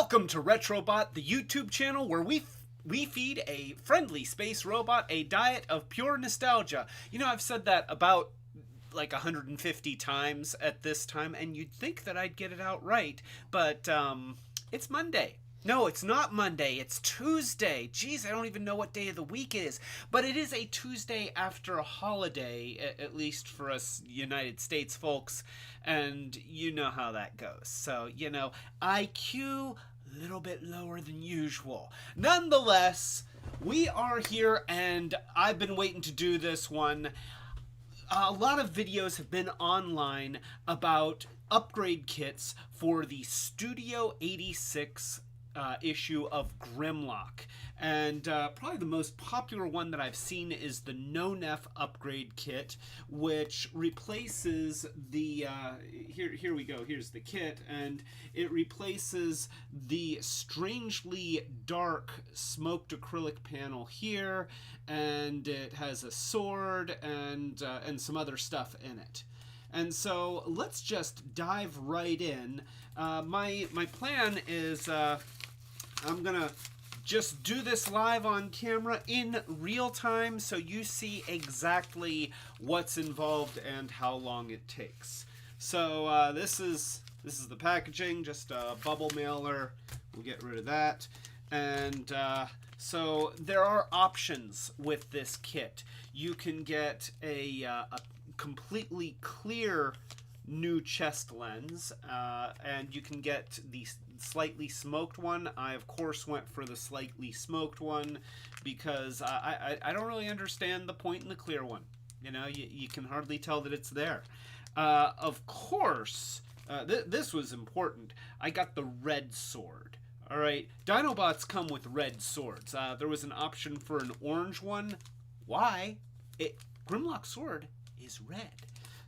Welcome to Retrobot, the YouTube channel where we feed a friendly space robot a diet of pure nostalgia. You know, I've said that about like 150 times at this time, and you'd think that I'd get it out right, but it's Monday. No, it's not Monday. It's Tuesday. Jeez, I don't even know what day of the week it is. But it is a Tuesday after a holiday, at least for us United States folks. And you know how that goes. So, you know, IQ a little bit lower than usual. Nonetheless, we are here, and I've been waiting to do this one. A lot of videos have been online about upgrade kits for the Studio 86 issue of Grimlock, and probably the most popular one that I've seen is the Nonnef upgrade kit, which replaces the here we go, here's the kit, and it replaces the strangely dark smoked acrylic panel here, and it has a sword and some other stuff in it. And so let's just dive right in. My plan is I'm gonna just do this live on camera in real time so you see exactly what's involved and how long it takes. So this is the packaging, just a bubble mailer. We'll get rid of that. And so there are options with this kit. You can get a completely clear new chest lens, and you can get the slightly smoked one. I of course went for the slightly smoked one because I don't really understand the point in the clear one. You know, you can hardly tell that it's there. Of course, this was important. I got the red sword. All right, Dinobots come with red swords. There was an option for an orange one. Why? Grimlock's sword is red.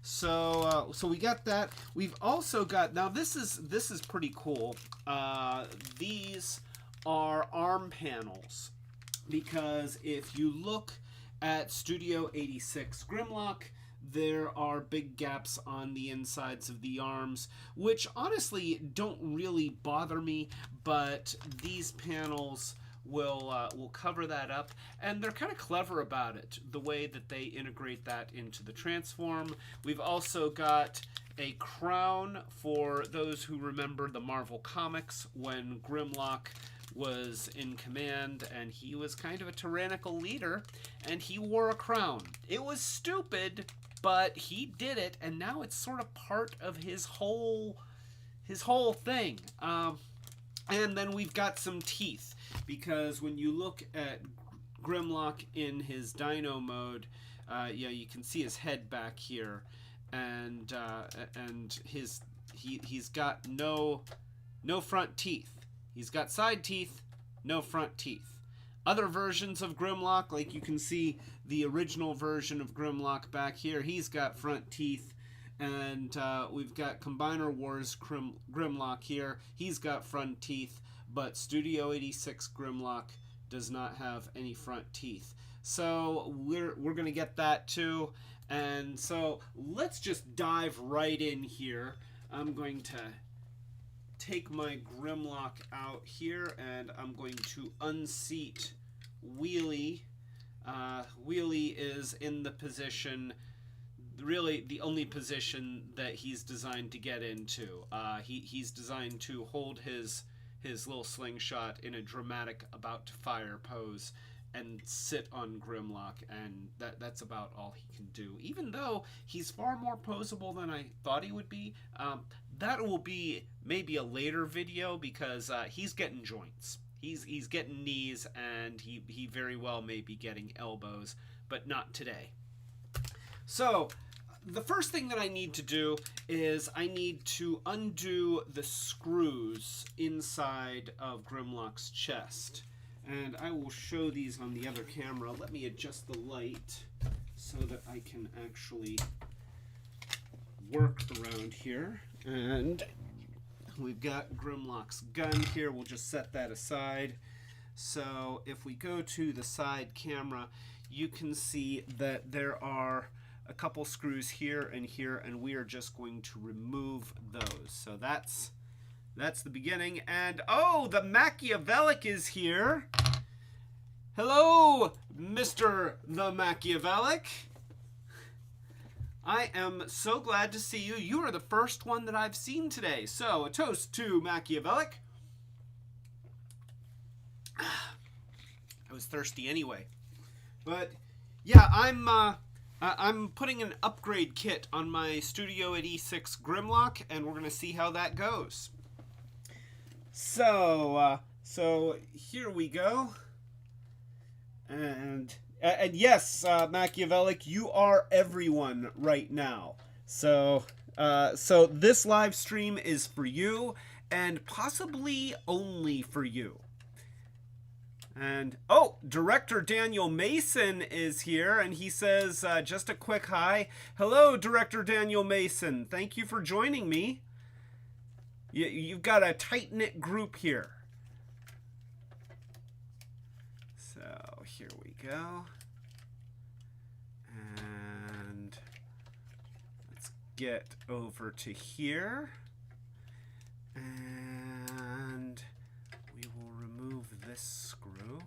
So we got that. We've also got, now this is pretty cool. These are arm panels, because if you look at Studio 86 Grimlock, there are big gaps on the insides of the arms, which honestly don't really bother me, but these panels will cover that up, and they're kind of clever about it, the way that they integrate that into the transform. We've also got a crown for those who remember the Marvel Comics when Grimlock was in command, and he was kind of a tyrannical leader, and he wore a crown. It was stupid, but he did it, and now it's sort of part of his whole thing. And then we've got some teeth, because when you look at Grimlock in his dino mode, yeah, you can see his head back here, and he's got no front teeth. He's got side teeth, no front teeth. Other versions of Grimlock, like you can see the original version of Grimlock back here, he's got front teeth. And we've got Combiner Wars Grimlock here. He's got front teeth, but Studio 86 Grimlock does not have any front teeth. So we're going to get that too. And so let's just dive right in here. I'm going to take my Grimlock out here, and I'm going to unseat Wheelie. Wheelie is in the position, really the only position that he's designed to get into. He's designed to hold his little slingshot in a dramatic about to fire pose and sit on Grimlock, and that's about all he can do, even though he's far more posable than I thought he would be. That will be maybe a later video, because he's getting joints. He's getting knees, and he very well may be getting elbows, but not today. So the first thing that I need to do is I need to undo the screws inside of Grimlock's chest. And I will show these on the other camera. Let me adjust the light so that I can actually work around here. And we've got Grimlock's gun here. We'll just set that aside. So if we go to the side camera, you can see that there are a couple screws here, and we are just going to remove those. So that's That's the beginning. And, oh, the Machiavellic is here. Hello, Mr. the Machiavellic. I am so glad to see you. You are the first one that I've seen today. So, a toast to Machiavellic. I was thirsty anyway. But, yeah, I'm putting an upgrade kit on my Studio at E6 Grimlock, and we're going to see how that goes. So here we go. And yes, Machiavellic, you are everyone right now. So this live stream is for you, and possibly only for you. And, oh, Director Daniel Mason is here, and he says, just a quick hi. Hello, Director Daniel Mason. Thank you for joining me. You've got a tight-knit group here. So, here we go. And let's get over to here. And we will remove this screw.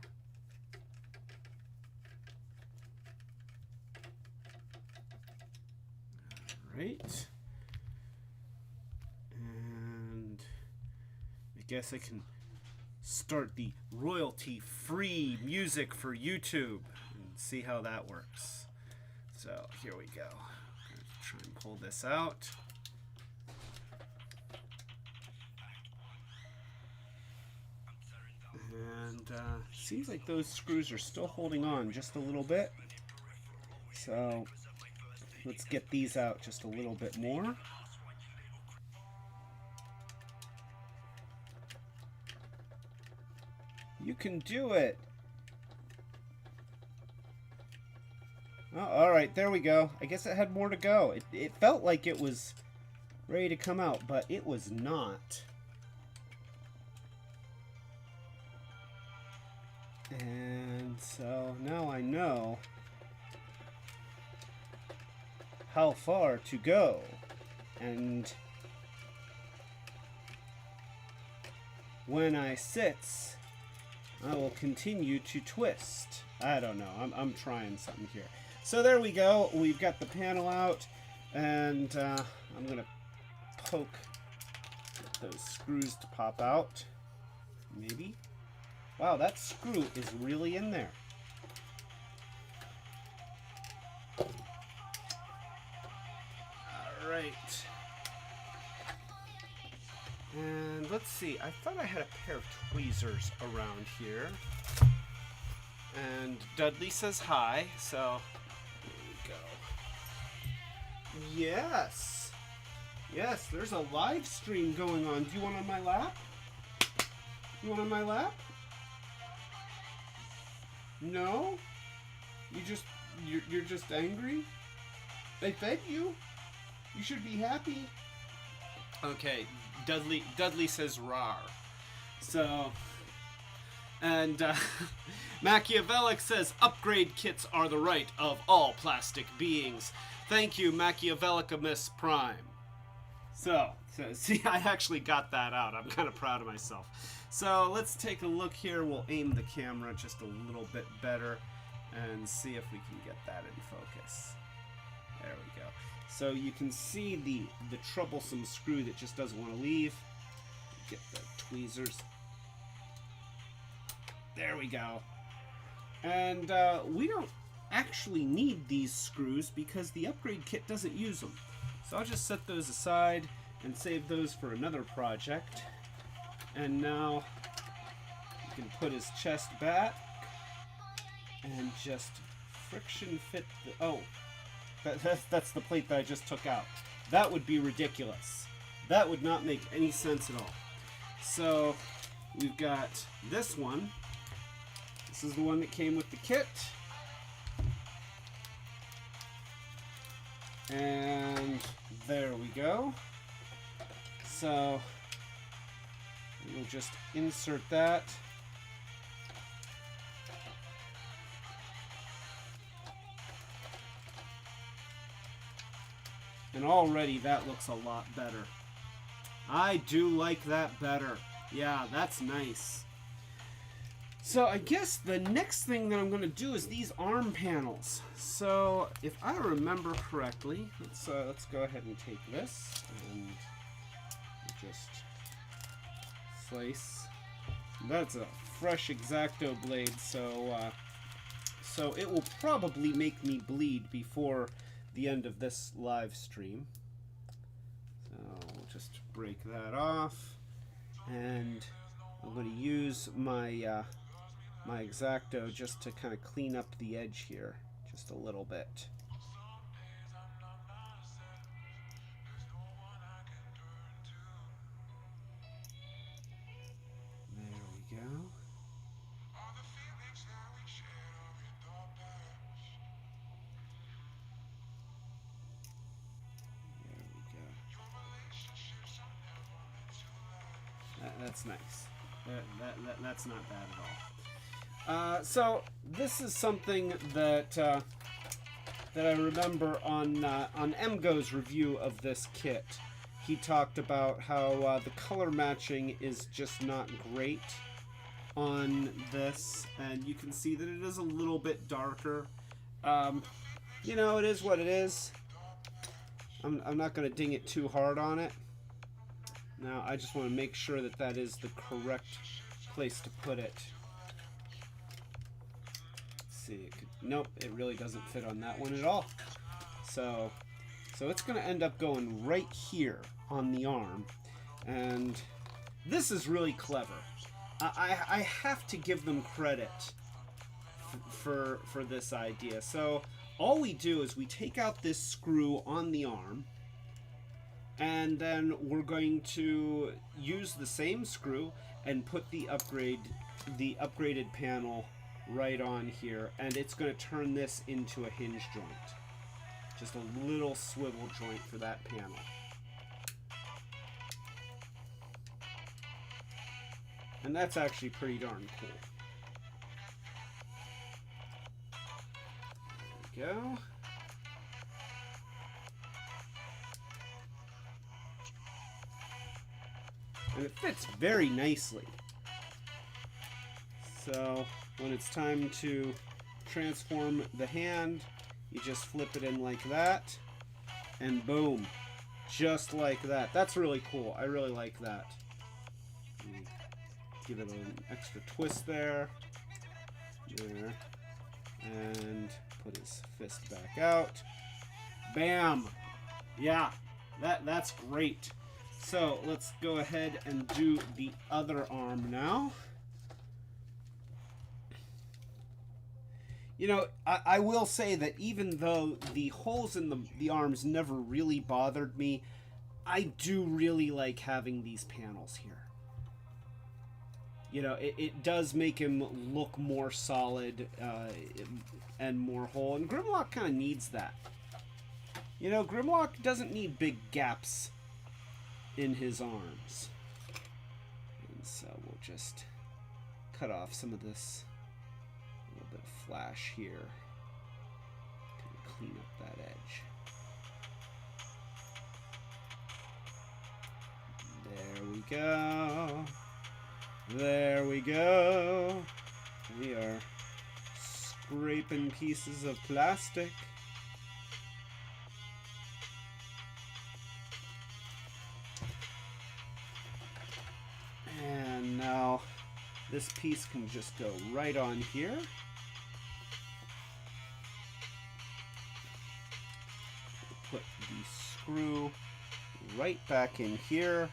All right. And I guess I can start the royalty-free music for YouTube and see how that works. So here we go. I'm going to try and pull this out. And seems like those screws are still holding on just a little bit. So let's get these out just a little bit more. You can do it. Oh, all right, there we go. I guess it had more to go. It felt like it was ready to come out, but it was not. And so now I know how far to go. And when I sit, I will continue to twist. I don't know. I'm trying something here. So there we go. We've got the panel out, and I'm going to poke those screws to pop out. Maybe. Wow, that screw is really in there. All right. And let's see. I thought I had a pair of tweezers around here. And Dudley says hi, so here we go. Yes. Yes, there's a live stream going on. Do you want on my lap? You want on my lap? No? You're just angry? They fed you? You should be happy. Okay, Dudley says rawr. So, and Machiavellic says upgrade kits are the right of all plastic beings. Thank you, Machiavellicamus Prime. So see, I actually got that out. I'm kind of proud of myself. So let's take a look here. We'll aim the camera just a little bit better and see if we can get that in focus. There we go. So you can see the troublesome screw that just doesn't want to leave. Get the tweezers. There we go. And we don't actually need these screws because the upgrade kit doesn't use them. So I'll just set those aside and save those for another project. And now you can put his chest back and just friction fit the... Oh, that's the plate that I just took out. That would be ridiculous. That would not make any sense at all. So we've got this one. This is the one that came with the kit. And there we go. So we'll just insert that. And already that looks a lot better. I do like that better. Yeah, that's nice. So I guess the next thing that I'm going to do is these arm panels. So if I remember correctly, let's go ahead and take this and just slice. That's a fresh X-Acto blade, so it will probably make me bleed before the end of this live stream. So we'll just break that off, and I'm going to use my my X-Acto just to kind of clean up the edge here just a little bit. There we go. There we go. That's nice. That's not bad at all. So this is something that that I remember on MGo's review of this kit. He talked about how the color matching is just not great on this, and you can see that it is a little bit darker. You know, it is what it is. I'm not going to ding it too hard on it. Now, I just want to make sure that that is the correct place to put it. Let's see. Nope, it really doesn't fit on that one at all. So it's going to end up going right here on the arm. And this is really clever. I have to give them credit for this idea. So all we do is we take out this screw on the arm, and then we're going to use the same screw and put the upgraded panel right on here, and it's going to turn this into a hinge joint. Just a little swivel joint for that panel. And that's actually pretty darn cool. There we go. And it fits very nicely. So when it's time to transform the hand, you just flip it in like that, and boom, just like that. That's really cool. I really like that. Give it an extra twist there, and put his fist back out. Bam! Yeah, that's great. So let's go ahead and do the other arm now. You know, I will say that even though the holes in the arms never really bothered me, I do really like having these panels here. You know, it does make him look more solid and more whole. And Grimlock kind of needs that. You know, Grimlock doesn't need big gaps in his arms. And so we'll just cut off some of this little bit of flash here. Kind of clean up that edge. There we go. There we go. We are scraping pieces of plastic. And now this piece can just go right on here. Put the screw right back in here.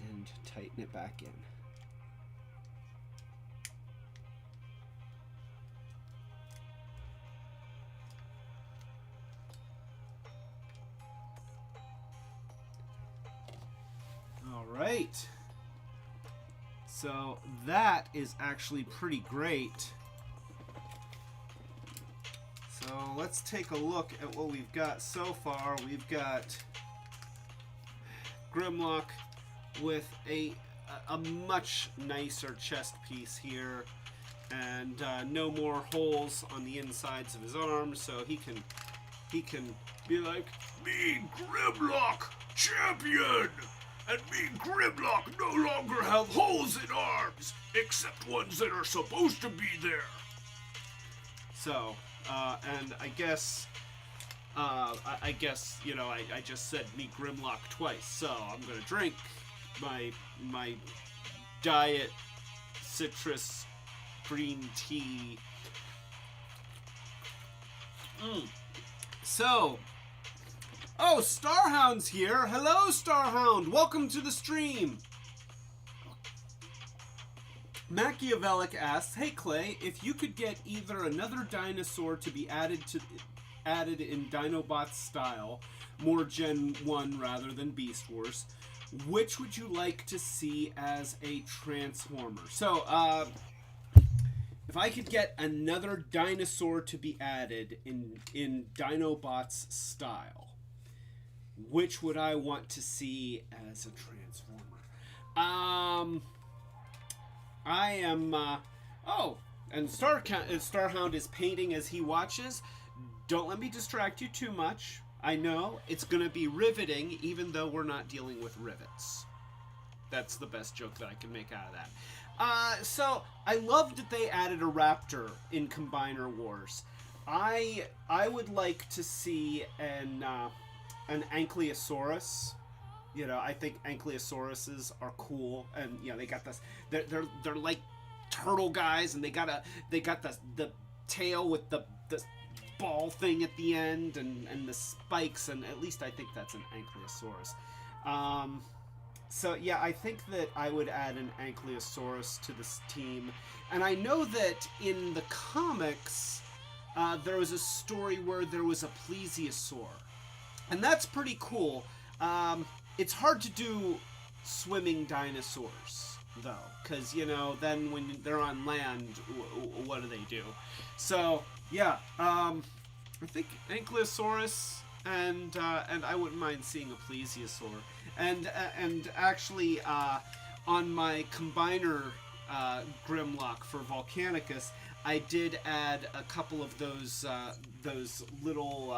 And tighten it back in. All right. So that is actually pretty great. So let's take a look at what we've got so far. We've got Grimlock with a much nicer chest piece here, and no more holes on the insides of his arms, so he can he can be like, me Grimlock, champion! And me Grimlock no longer have holes in arms, except ones that are supposed to be there. So, and I guess, you know, I just said me Grimlock twice, so I'm gonna drink my diet citrus green tea. So, oh, Starhound's here. Hello, Starhound. Welcome to the stream. Machiavellic asks, hey Clay, if you could get either another dinosaur to be added in Dinobots style, more Gen 1 rather than Beast Wars, which would you like to see as a Transformer? So, if I could get another dinosaur to be added in Dinobots style, which would I want to see as a Transformer? I am, oh, and Starhound is painting as he watches. Don't let me distract you too much. I know it's going to be riveting, even though we're not dealing with rivets. That's the best joke that I can make out of that. So, I loved that they added a raptor in Combiner Wars. I would like to see an Ankylosaurus. You know, I think Ankylosauruses are cool, and you know they got this. They're like turtle guys, and they got the tail with the ball thing at the end, and the spikes, and at least I think that's an Ankylosaurus. So yeah, I think that I would add an Ankylosaurus to this team, and I know that in the comics there was a story where there was a plesiosaur, and that's pretty cool. It's hard to do swimming dinosaurs, though, because, you know, then when they're on land, what do they do? So, yeah, I think Ankylosaurus, and I wouldn't mind seeing a plesiosaur. And actually, on my Combiner Grimlock for Volcanicus, I did add a couple of those little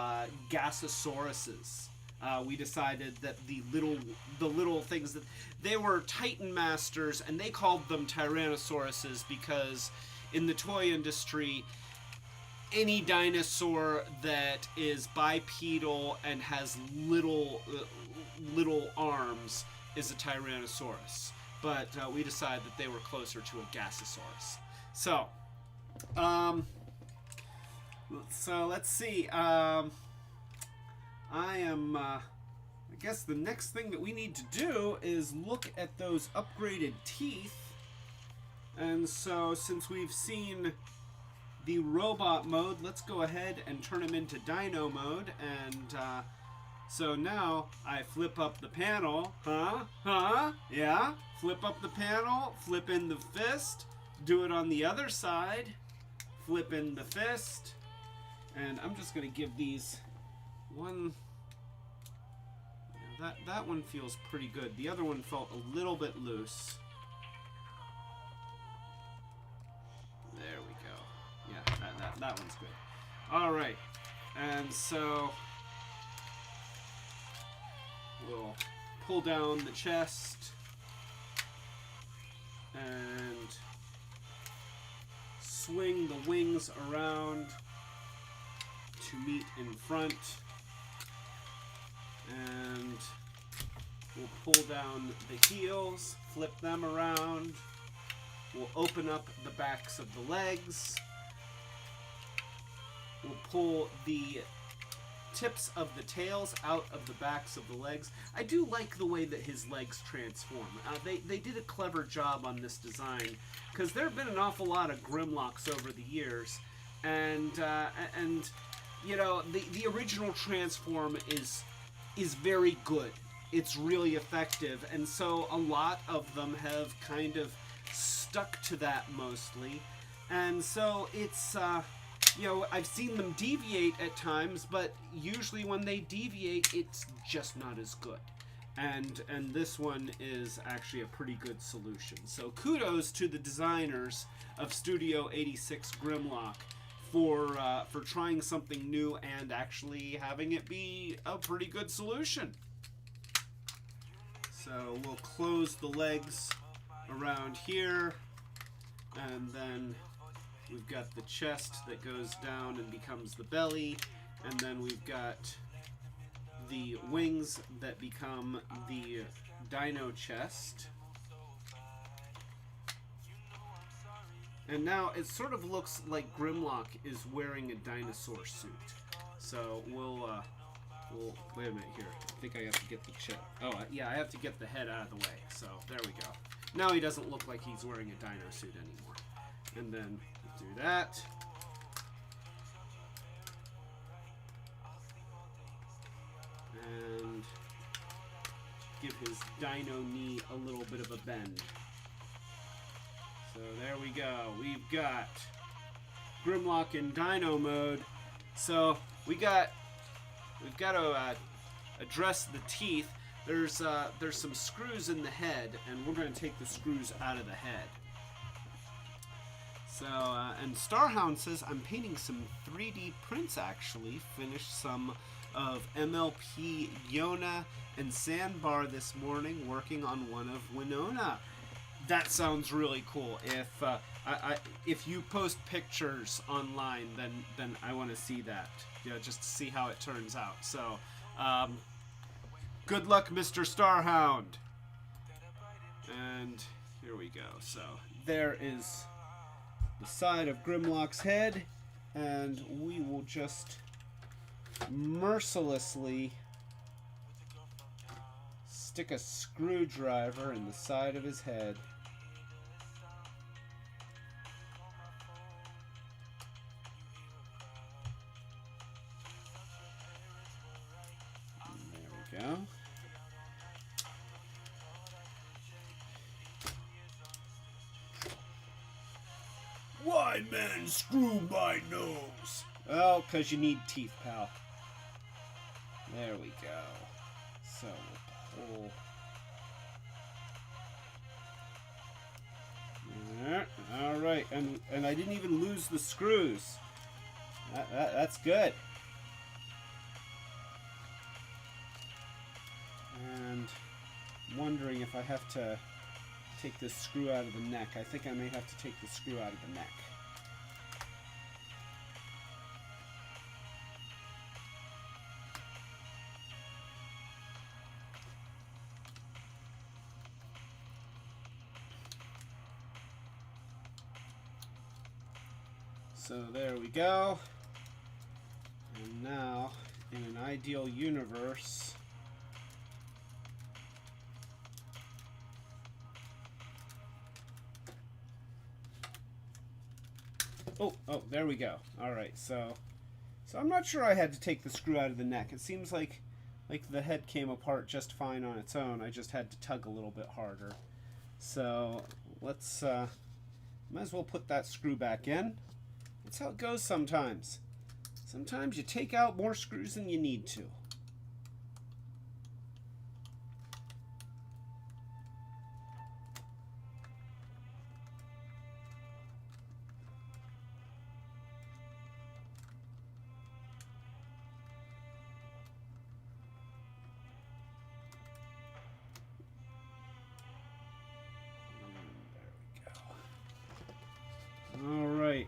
Gasosauruses. We decided that the little things that they were Titan Masters, and they called them Tyrannosauruses because in the toy industry, any dinosaur that is bipedal and has little arms is a Tyrannosaurus. But we decided that they were closer to a Gasosaurus. So let's see. I guess the next thing that we need to do is look at those upgraded teeth. And so, since we've seen the robot mode, let's go ahead and turn him into dino mode. And so now I flip up the panel. Yeah. Flip up the panel, flip in the fist, do it on the other side, flip in the fist. And I'm just going to give these one. That one feels pretty good. The other one felt a little bit loose. There we go. Yeah, that one's good. All right, and so we'll pull down the chest and swing the wings around to meet in front. And we'll pull down the heels, flip them around. We'll open up the backs of the legs. We'll pull the tips of the tails out of the backs of the legs. I do like the way that his legs transform. They did a clever job on this design, because there have been an awful lot of Grimlocks over the years, and you know, the original transform is very good. It's really effective, and so a lot of them have kind of stuck to that mostly. And so it's, you know, I've seen them deviate at times, but usually when they deviate, it's just not as good. And this one is actually a pretty good solution. So kudos to the designers of Studio 86 Grimlock for trying something new and actually having it be a pretty good solution. So we'll close the legs around here, and then we've got the chest that goes down and becomes the belly, and then we've got the wings that become the dino chest. And now it sort of looks like Grimlock is wearing a dinosaur suit. So we'll wait a minute here. I think I have to get the chest. Oh, yeah, I have to get the head out of the way. So there we go. Now he doesn't look like he's wearing a dino suit anymore. And then do that. And give his dino knee a little bit of a bend. So there we go. We've got Grimlock in dino mode. So we've got to address the teeth. There's some screws in the head, and we're going to take the screws out of the head. So and Starhound says I'm painting some 3D prints. Actually, finished some of MLP Yona and Sandbar this morning, working on one of Winona. That sounds really cool. If you post pictures online, then I want to see that. Just to see how it turns out. So, good luck, Mr. Starhound. And here we go. So there is the side of Grimlock's head, and we will just mercilessly stick a screwdriver in the side of his head. There we go. Why, man, screw my nose? Oh, because you need teeth, pal. There we go. So we'll pull. All right, and I didn't even lose the screws. That's good. And I'm wondering if I have to take this screw out of the neck. I think I may have to take the screw out of the neck. So there we go. And now, in an ideal universe, oh, there we go. All right, so I'm not sure I had to take the screw out of the neck. It seems like the head came apart just fine on its own. I just had to tug a little bit harder. So let's might as well put that screw back in. That's how it goes sometimes. Sometimes you take out more screws than you need to.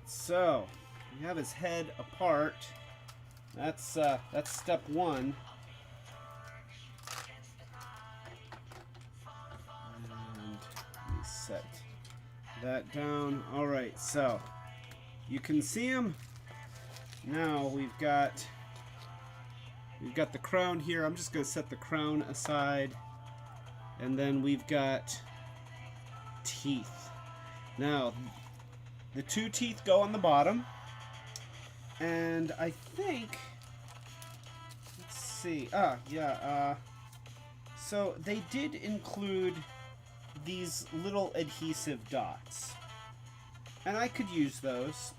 So we have his head apart. That's step one. And let me set that down. All right, so you can see him. Now we've got the crown here. I'm just going to set the crown aside, and then we've got teeth. Now, the two teeth go on the bottom, and I think, let's see, so they did include these little adhesive dots, and I could use those,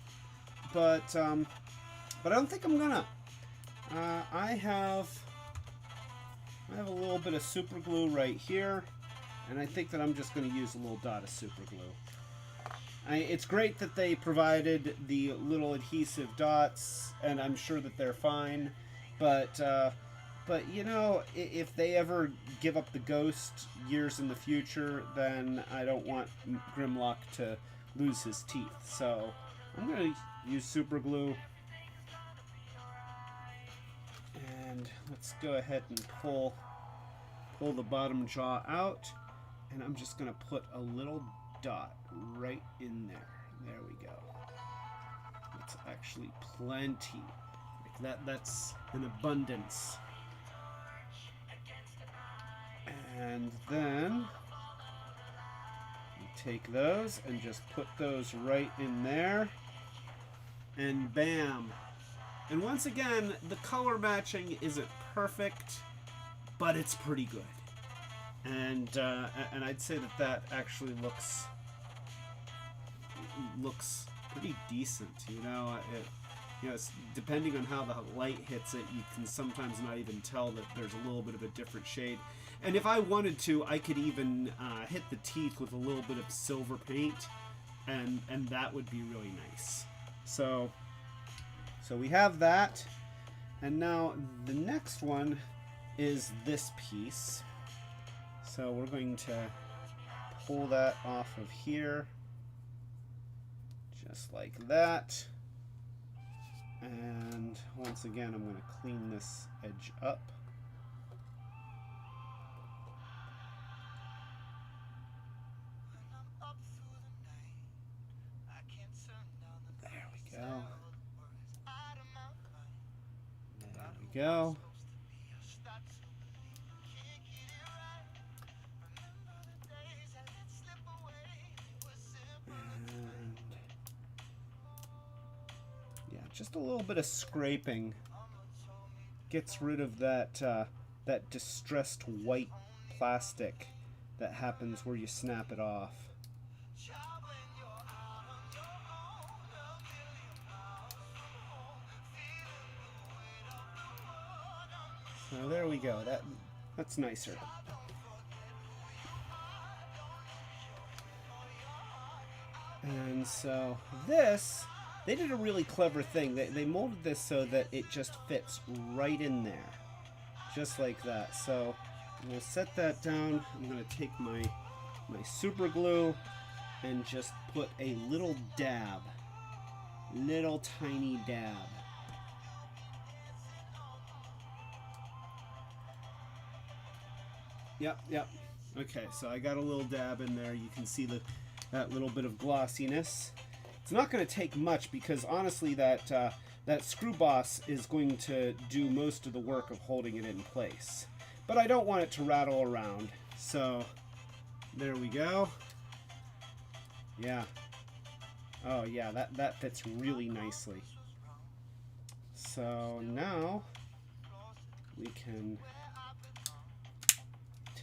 but I don't think I'm gonna. I have a little bit of super glue right here, and I think that I'm just gonna use a little dot of super glue. It's great that they provided the little adhesive dots, and I'm sure that they're fine. But you know, if they ever give up the ghost years in the future, then I don't want Grimlock to lose his teeth. So I'm gonna use super glue, and let's go ahead and pull the bottom jaw out, and I'm just gonna put a little dot right in there. There we go. It's actually plenty. Like that's an abundance. And then you take those and just put those right in there, and bam. And once again, the color matching isn't perfect, but it's pretty good. And I'd say that actually looks pretty decent. You know, it's, depending on how the light hits it, you can sometimes not even tell that there's a little bit of a different shade. And if I wanted to, I could even hit the teeth with a little bit of silver paint, and that would be really nice. So we have that, and now the next one is this piece. So we're going to pull that off of here, just like that. And once again, I'm going to clean this edge up. There we go. There we go. And yeah, just a little bit of scraping gets rid of that that distressed white plastic that happens where you snap it off. So there we go. That's nicer. And so this, they did a really clever thing. They molded this so that it just fits right in there, just like that. So we'll set that down. I'm going to take my super glue and just put a little dab, little tiny dab. Yep. Okay, so I got a little dab in there. You can see that little bit of glossiness. It's not going to take much because honestly that screw boss is going to do most of the work of holding it in place. But I don't want it to rattle around. So there we go. Yeah. Oh yeah, that fits really nicely. So now we can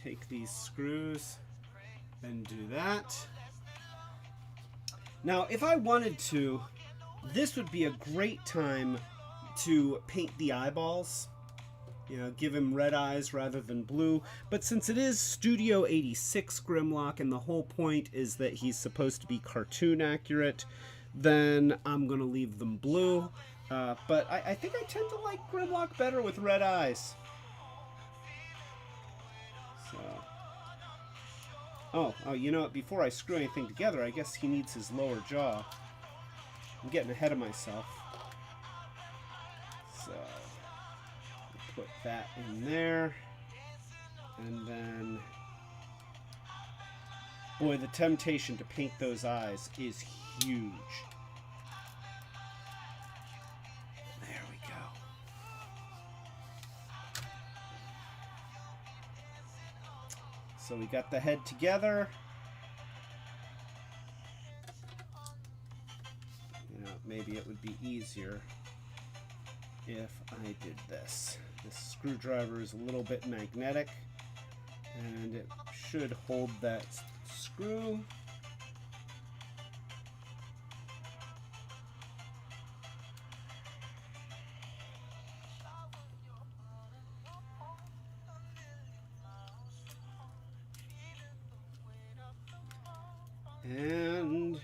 take these screws and do that. Now, if I wanted to, this would be a great time to paint the eyeballs. You know, give him red eyes rather than blue. But since it is Studio 86 Grimlock and the whole point is that he's supposed to be cartoon accurate, then I'm going to leave them blue. But I think I tend to like Grimlock better with red eyes. So, oh, you know what? Before I screw anything together, I guess he needs his lower jaw. I'm getting ahead of myself. So, put that in there, and then, boy, the temptation to paint those eyes is huge. There we go. So we got the head together. You know, maybe it would be easier if I did this. This screwdriver is a little bit magnetic, and it should hold that screw. And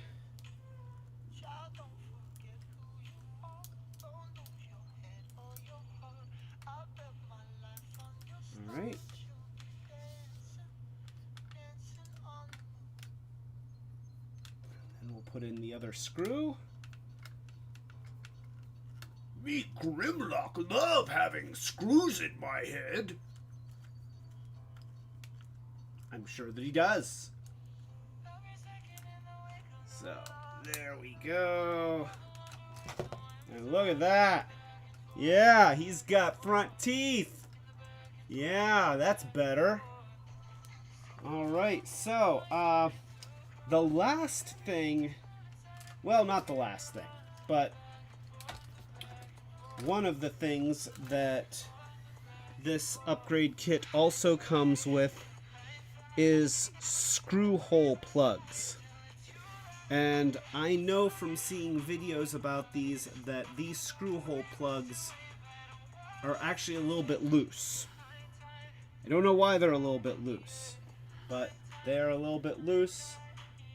put in the other screw. Me Grimlock love having screws in my head. I'm sure that he does. So, there we go. And look at that. Yeah, he's got front teeth. Yeah, that's better. Alright, so, the last thing, well, not the last thing, but one of the things that this upgrade kit also comes with is screw hole plugs. And I know from seeing videos about these that these screw hole plugs are actually a little bit loose. I don't know why they're a little bit loose, but they're a little bit loose.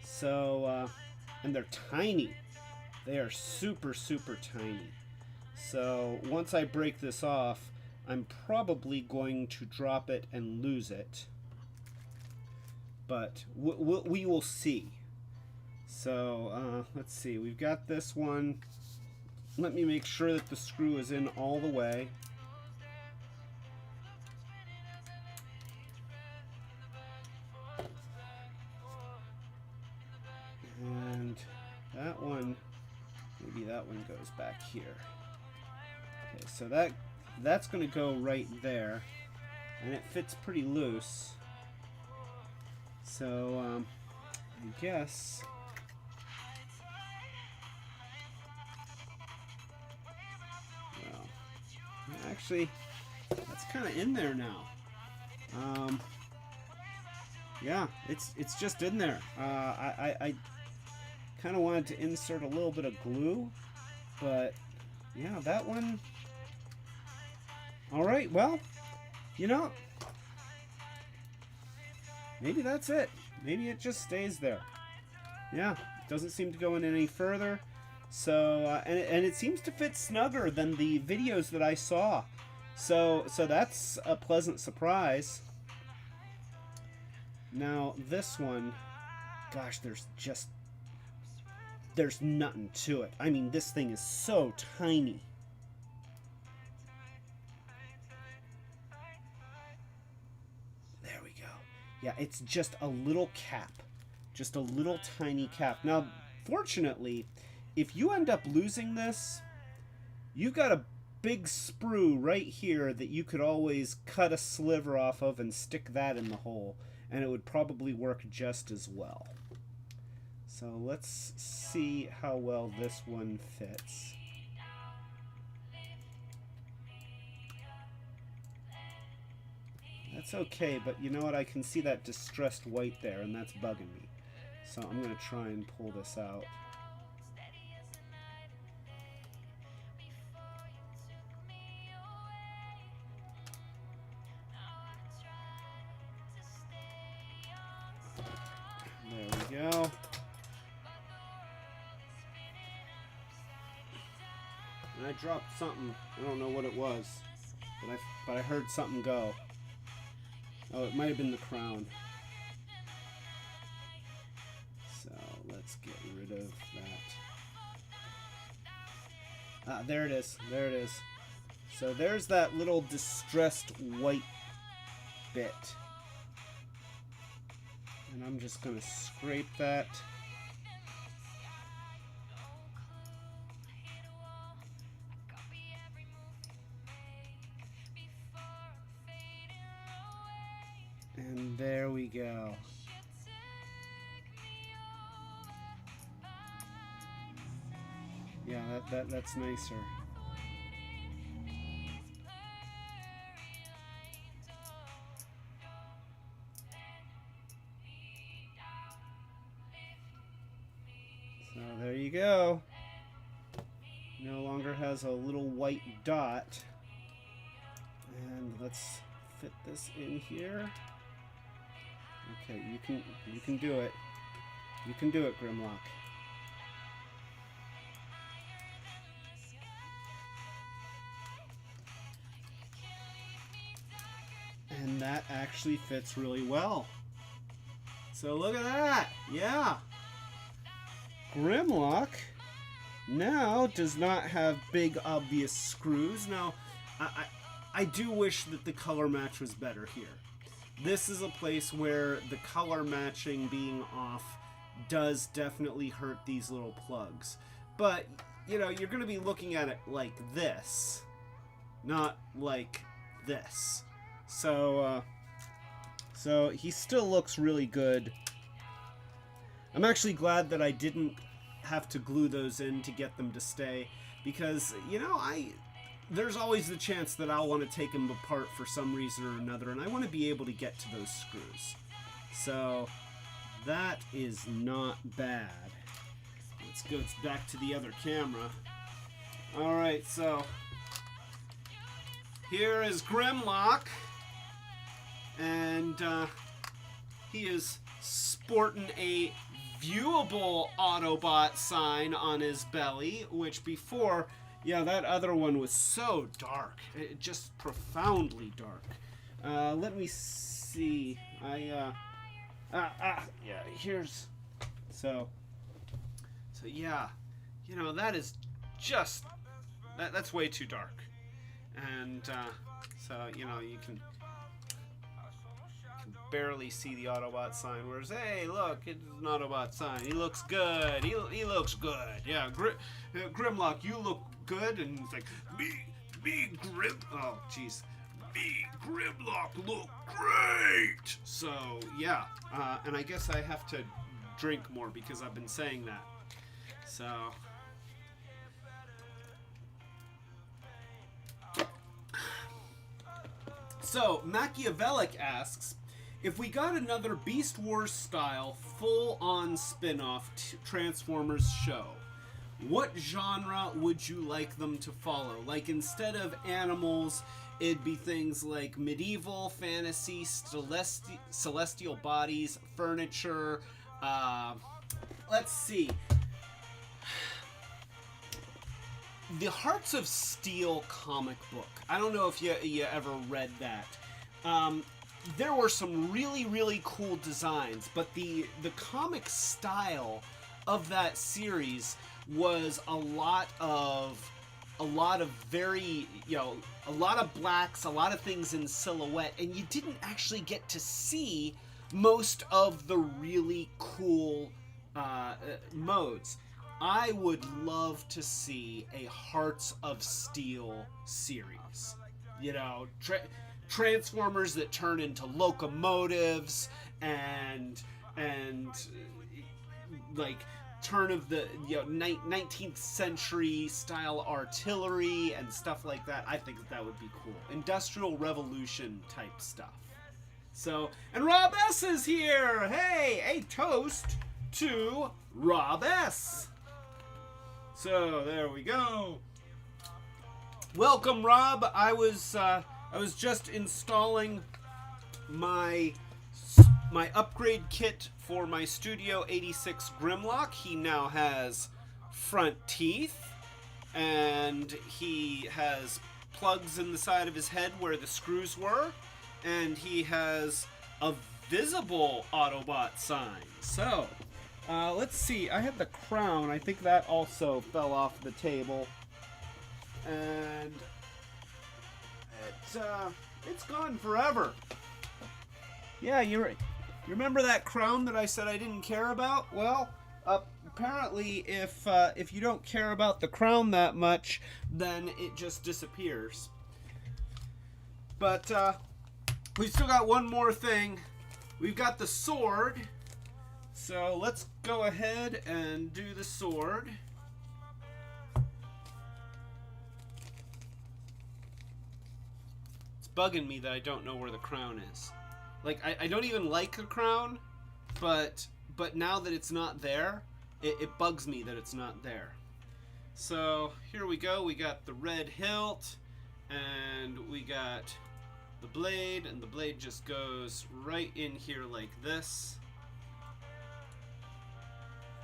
So, and they're tiny. They are super, super tiny. So once I break this off, I'm probably going to drop it and lose it. But we will see. So let's see. We've got this one. Let me make sure that the screw is in all the way. And that one, maybe that one goes back here. Okay, so that's going to go right there, and it fits pretty loose. So I guess well, actually that's kind of in there now. Yeah, it's just in there. I kind of wanted to insert a little bit of glue, but yeah, that one. All right, well, you know, maybe that's it. Maybe it just stays there. Yeah, it doesn't seem to go in any further. So, and it seems to fit snugger than the videos that I saw. So that's a pleasant surprise. Now this one, gosh, there's nothing to it. I mean, this thing is so tiny. There we go. Yeah, it's just a little cap. Just a little tiny cap. Now, fortunately, if you end up losing this, you've got a big sprue right here that you could always cut a sliver off of and stick that in the hole, and it would probably work just as well. So let's see how well this one fits. That's okay, but you know what? I can see that distressed white there, and that's bugging me. So I'm going to try and pull this out. There we go. And I dropped something. I don't know what it was, but I heard something go. Oh, it might have been the crown. So let's get rid of that. Ah, there it is. There it is. So there's that little distressed white bit. And I'm just going to scrape that. And there we go. Yeah, that's nicer. So there you go. No longer has a little white dot. And let's fit this in here. Okay, you can do it. You can do it, Grimlock. And that actually fits really well. So look at that. Yeah. Grimlock now does not have big obvious screws. Now, I do wish that the color match was better here. This is a place where the color matching being off does definitely hurt these little plugs. But, you know, you're going to be looking at it like this, not like this. So he still looks really good. I'm actually glad that I didn't have to glue those in to get them to stay, because, you know, there's always the chance that I'll want to take them apart for some reason or another, and I want to be able to get to those screws. So that is not bad. Let's go back to the other camera. Alright, so here is Grimlock, and he is sporting a viewable Autobot sign on his belly, which before, yeah, that other one was so dark. Just profoundly dark. Let me see. Yeah, here's... So yeah, you know, that is just... That's way too dark. And, so, you know, you can barely see the Autobot sign, whereas, hey, look, it's an Autobot sign. He looks good. He looks good. Yeah, Grimlock, you look good. And it's like, me, oh, jeez. Me, Grimlock, look great. So, yeah, and I guess I have to drink more because I've been saying that. So Machiavellic asks, if we got another Beast Wars style full-on spin-off Transformers show, what genre would you like them to follow? Like, instead of animals, it'd be things like medieval, fantasy, celestial bodies, furniture. Let's see. The Hearts of Steel comic book. I don't know if you ever read that. There were some really, really cool designs, but the comic style of that series was a lot of very, you know, a lot of blacks, a lot of things in silhouette, and you didn't actually get to see most of the really cool modes. I would love to see a Hearts of Steel series. You know, Transformers that turn into locomotives and like turn of the 19th century style artillery and stuff like that. I think that would be cool. Industrial Revolution type stuff. So, and Rob S is here. Hey, a toast to Rob S. So there we go. Welcome, Rob. I was just installing my upgrade kit for my Studio 86 Grimlock. He now has front teeth, and he has plugs in the side of his head where the screws were, and he has a visible Autobot sign. So, let's see. I have the crown. I think that also fell off the table, and it's gone forever. Yeah, you're right. You remember that crown that I said I didn't care about? Well, apparently if you don't care about the crown that much, then it just disappears. But we've still got one more thing. We've got the sword. So let's go ahead and do the sword. It's bugging me that I don't know where the crown is. Like, I don't even like the crown, but now that it's not there, it bugs me that it's not there. So here we go. We got the red hilt, and we got the blade, and the blade just goes right in here like this.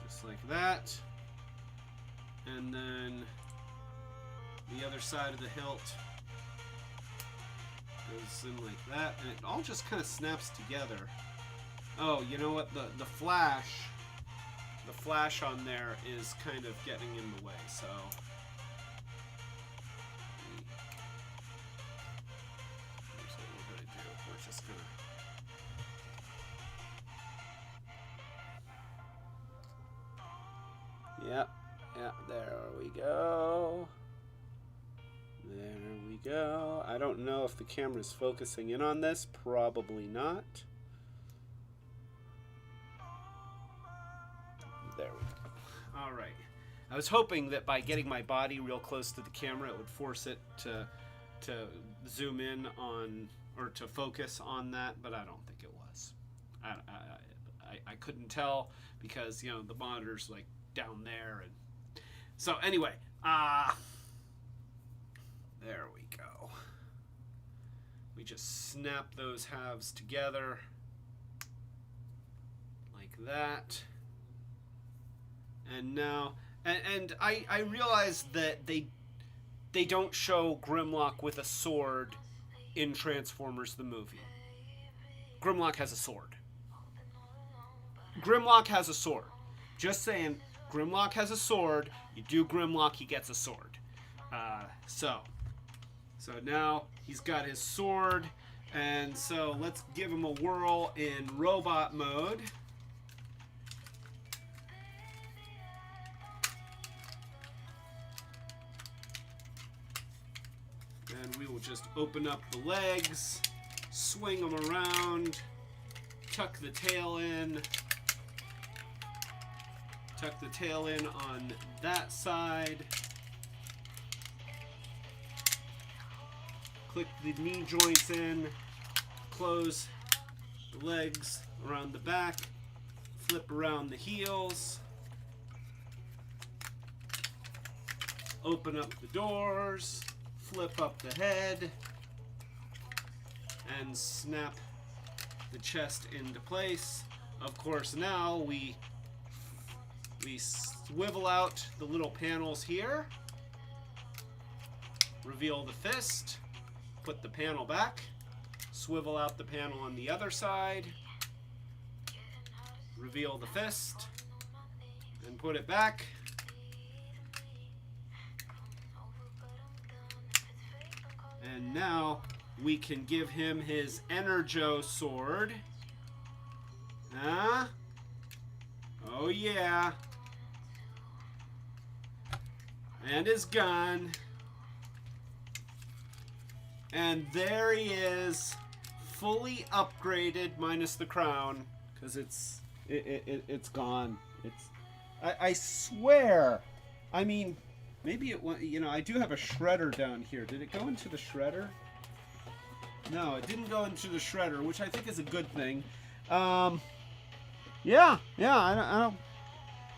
Just like that. And then the other side of the hilt goes in like that, and it all just kind of snaps together. Oh, you know what? The flash the flash on there is kind of getting in the way, so here's what we're going to do. We're just going to... Yep, there we go. There we go. I don't know if the camera's focusing in on this. Probably not. There we go. All right. I was hoping that by getting my body real close to the camera, it would force it to zoom in on, or to focus on that, but I don't think it was. I couldn't tell because, you know, the monitor's like down there, and so anyway, there we go. We just snap those halves together like that. And now, and I realize that they don't show Grimlock with a sword in Transformers the movie. Grimlock has a sword. Grimlock has a sword. Just saying, Grimlock has a sword. You do Grimlock, he gets a sword. So now he's got his sword, and so let's give him a whirl in robot mode. And we will just open up the legs, swing them around, tuck the tail in. Tuck the tail in on that side. Click the knee joints in. Close the legs around the back. Flip around the heels. Open up the doors. Flip up the head. And snap the chest into place. Of course, now we swivel out the little panels here, reveal the fist, put the panel back, swivel out the panel on the other side, reveal the fist, and put it back. And now we can give him his Energo sword. Huh? Oh yeah. And his gun. And there he is, fully upgraded, minus the crown, because it's gone. I swear. I mean, maybe it went. You know, I do have a shredder down here. Did it go into the shredder? No, it didn't go into the shredder, which I think is a good thing. Yeah. I don't.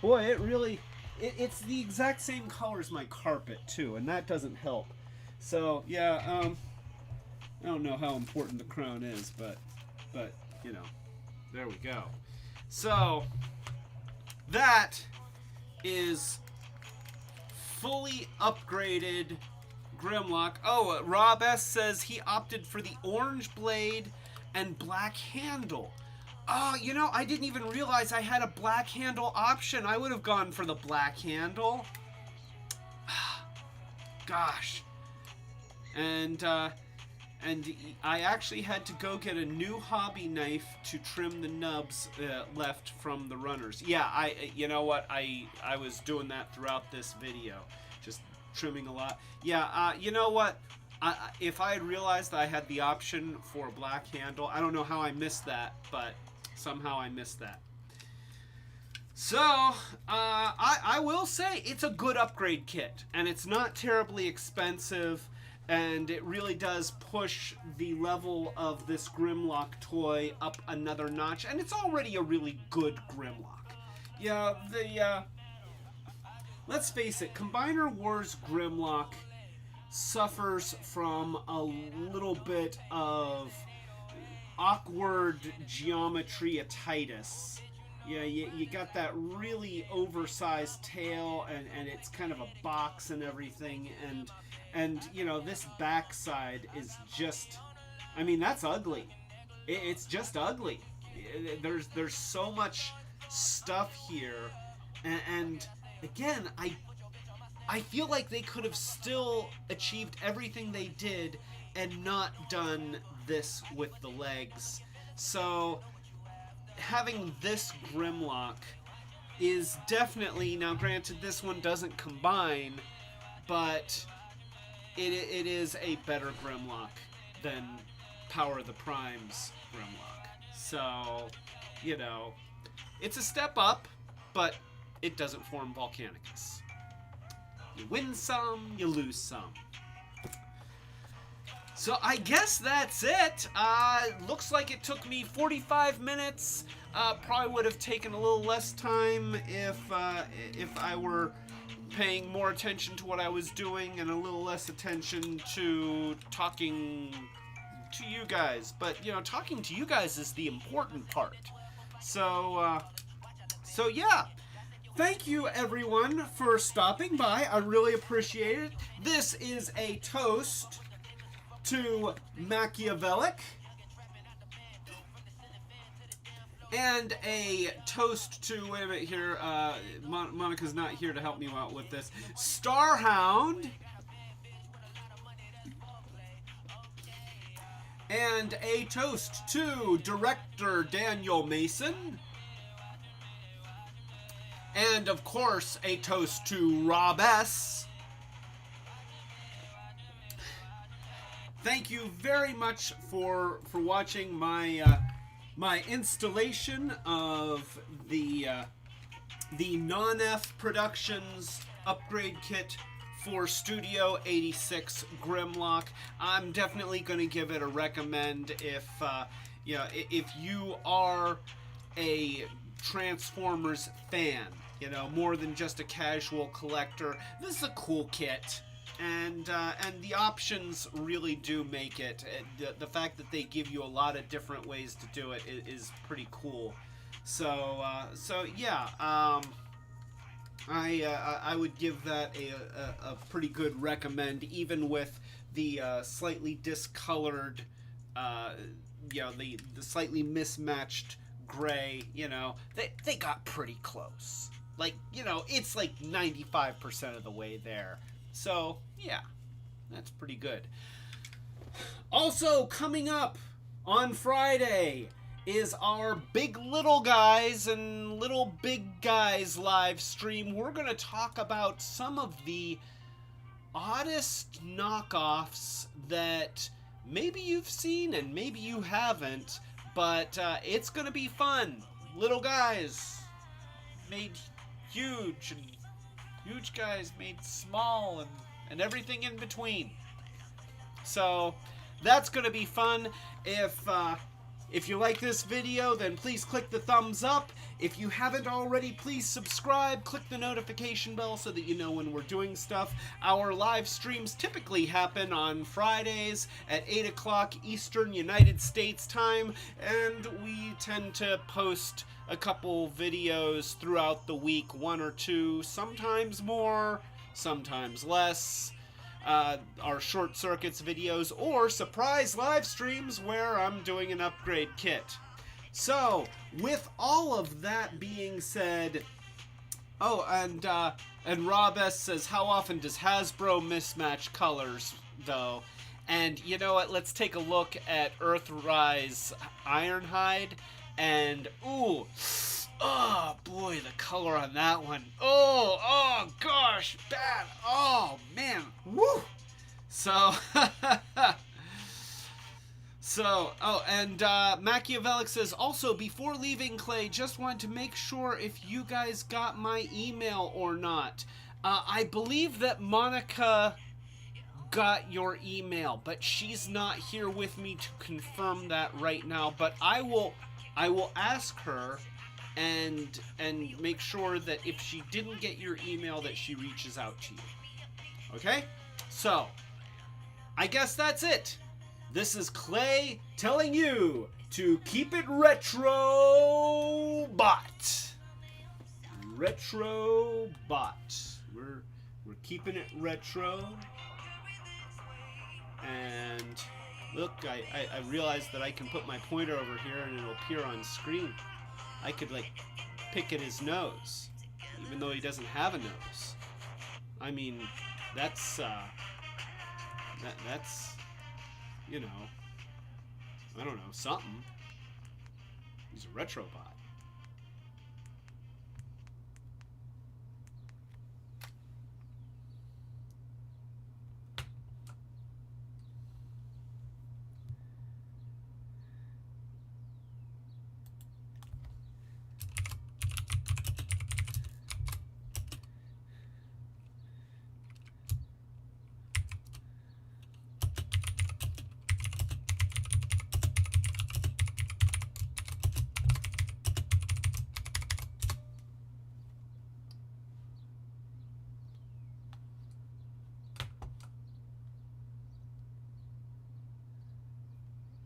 Boy, it really. It's the exact same color as my carpet too, and that doesn't help. So yeah, I don't know how important the crown is, but you know, there we go. So that is fully upgraded Grimlock. Oh, Rob S says he opted for the orange blade and black handle. Oh, you know, I didn't even realize I had a black handle option. I would have gone for the black handle. Gosh. And I actually had to go get a new hobby knife to trim the nubs left from the runners. Yeah, you know what? I was doing that throughout this video. Just trimming a lot. Yeah, you know what? If I had realized I had the option for a black handle, I don't know how I missed that, but somehow I missed that. So, I will say it's a good upgrade kit, and it's not terribly expensive, and it really does push the level of this Grimlock toy up another notch, and it's already a really good Grimlock. Yeah, let's face it, Combiner Wars Grimlock suffers from a little bit of awkward geometry-itis. Yeah, you got that really oversized tail, and it's kind of a box and everything, and you know, this backside is just, I mean, that's ugly. It's just ugly. There's so much stuff here, And again, I feel like they could have still achieved everything they did and not done this with the legs. So having this Grimlock is definitely, now granted this one doesn't combine, but it is a better Grimlock than Power of the Prime's Grimlock. So, you know, it's a step up, but it doesn't form Volcanicus. You win some, you lose some. So I guess that's it. Looks like it took me 45 minutes. Probably would have taken a little less time if I were paying more attention to what I was doing and a little less attention to talking to you guys. But, you know, talking to you guys is the important part. So yeah. Thank you, everyone, for stopping by. I really appreciate it. This is a toast to Machiavellic and a toast to, wait a minute here, Monica's not here to help me out with this, Starhound, and a toast to Director Daniel Mason. And, of course, a toast to Rob S. Thank you very much for watching my my installation of the Nonnef Productions upgrade kit for Studio 86 Grimlock. I'm definitely going to give it a recommend if if you are a Transformers fan. You know, more than just a casual collector. This is a cool kit, and the options really do make it. The fact that they give you a lot of different ways to do it is pretty cool. So yeah, I would give that a pretty good recommend, even with the slightly discolored, the slightly mismatched gray. You know, they got pretty close. Like, you know, it's like 95% of the way there. So, yeah, that's pretty good. Also, coming up on Friday is our Big Little Guys and Little Big Guys live stream. We're going to talk about some of the oddest knockoffs that maybe you've seen and maybe you haven't, but it's going to be fun. Little guys made huge, and huge guys made small, and everything in between. So that's going to be fun. If you like this video, then please click the thumbs up. If you haven't already, please subscribe. Click the notification bell so that you know when we're doing stuff. Our live streams typically happen on Fridays at 8 o'clock Eastern United States time, and we tend to post a couple videos throughout the week, one or two, sometimes more, sometimes less. Our short circuits videos or surprise live streams where I'm doing an upgrade kit. So, with all of that being said, oh, and Rob S says, how often does Hasbro mismatch colors, though? And you know what? Let's take a look at Earthrise Ironhide, and ooh, oh boy, the color on that one. Oh gosh, bad. Oh man, woo. So, and Machiavellic says, also, before leaving, Clay, just wanted to make sure if you guys got my email or not. I believe that Monica got your email, but she's not here with me to confirm that right now. But I will ask her and make sure that if she didn't get your email, that she reaches out to you. Okay? So, I guess that's it. This is Clay telling you to keep it retro bot. Retro bot. We're keeping it retro. And look, I realized that I can put my pointer over here and it'll appear on screen. I could like pick at his nose. even though he doesn't have a nose. I mean, that's you know, I don't know, something. He's a retrobot.